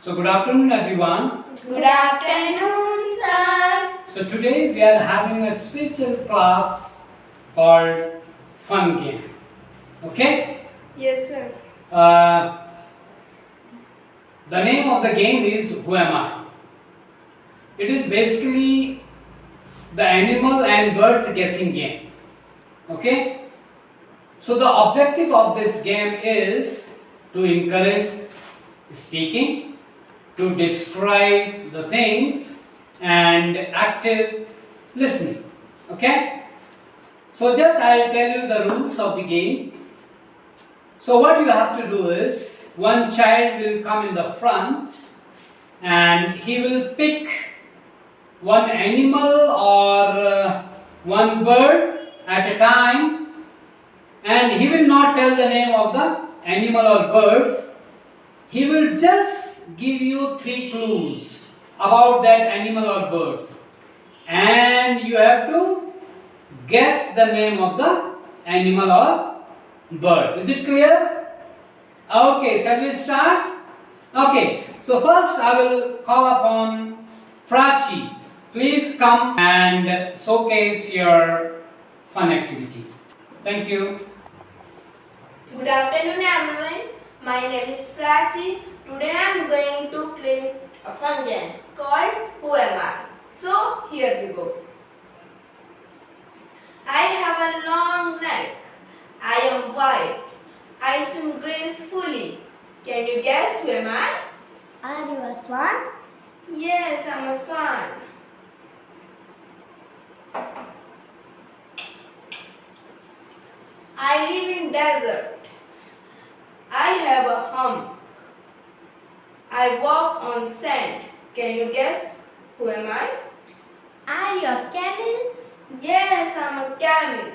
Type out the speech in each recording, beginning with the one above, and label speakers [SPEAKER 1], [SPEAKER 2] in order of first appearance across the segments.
[SPEAKER 1] So good afternoon everyone.
[SPEAKER 2] Good afternoon, sir.
[SPEAKER 1] So today we are having a special class called Fun Game. Okay?
[SPEAKER 2] Yes, sir.
[SPEAKER 1] The name of the game is Who Am I? It is basically the animal and birds guessing game. Okay? So the objective of this game is to encourage speaking, to describe the things, and active listening. Okay? So just I'll tell you the rules of the game. So what you have to do is one child will come in the front and he will pick one animal or one bird at a time, and he will not tell the name of the animal or birds. He will just give you 3 clues about that animal or birds, and you have to guess the name of the animal or bird. Is it clear? Okay, shall we start? Okay, so first I will call upon Prachi. Please come and showcase your fun activity. Thank you.
[SPEAKER 2] Good afternoon, everyone. My name is Prachi. Today I am going to play a fun game called Who Am I? So, here we go. I have a long neck. I am white. I swim gracefully. Can you guess who am I?
[SPEAKER 3] Are you a swan?
[SPEAKER 2] Yes, I'm a swan. I live in desert. I have a hump. I walk on sand. Can you guess who am I?
[SPEAKER 3] Are you a camel?
[SPEAKER 2] Yes, I'm a camel.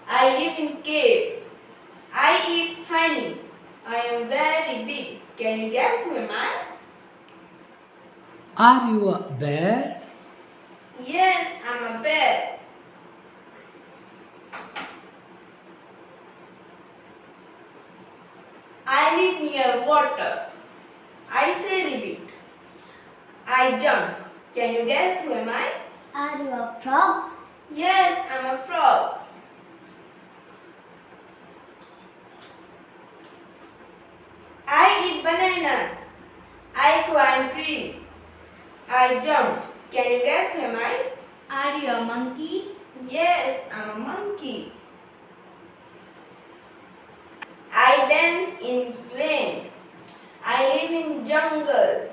[SPEAKER 2] I live in caves. I eat honey. I am very big. Can you guess who am I?
[SPEAKER 1] Are you a bear?
[SPEAKER 2] Yes, I'm a bear. I live near water. I say repeat. I jump. Can you guess who am I?
[SPEAKER 3] Are you a frog?
[SPEAKER 2] Yes, I'm a frog. I eat bananas. I climb trees. I jump. Can you guess who am I?
[SPEAKER 3] Are you a monkey?
[SPEAKER 2] Yes, I'm a monkey. I dance in rain. I live in jungle.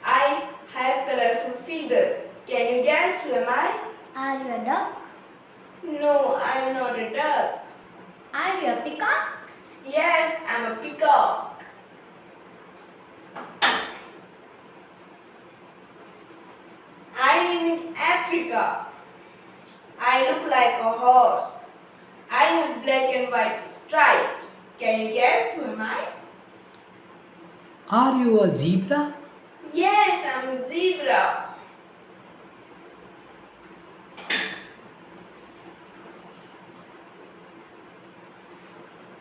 [SPEAKER 2] I have colorful figures. Can you guess who am I?
[SPEAKER 3] Are you a duck?
[SPEAKER 2] No, I'm not a duck.
[SPEAKER 3] Are you a peacock?
[SPEAKER 2] Yes, I'm a peacock. I live in Africa. I look like a horse. I have black and white stripes. Can you guess who am I?
[SPEAKER 1] Are you a zebra?
[SPEAKER 2] Yes, I'm a zebra.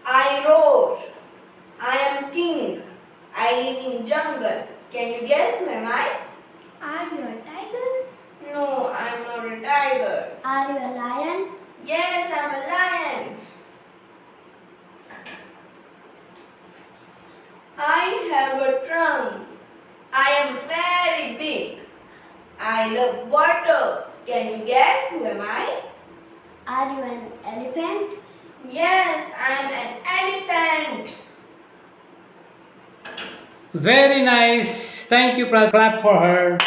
[SPEAKER 2] I roar. I am king. I live in jungle. Can you guess who am I?
[SPEAKER 3] Are you a tiger?
[SPEAKER 2] No, I'm not a tiger.
[SPEAKER 3] Are you a lion?
[SPEAKER 2] Yes, I'm a lion. I have a trunk. I am very big. I love water. Can you guess who am I?
[SPEAKER 3] Are you an elephant?
[SPEAKER 2] Yes, I am an elephant.
[SPEAKER 1] Very nice. Thank you. Clap for her.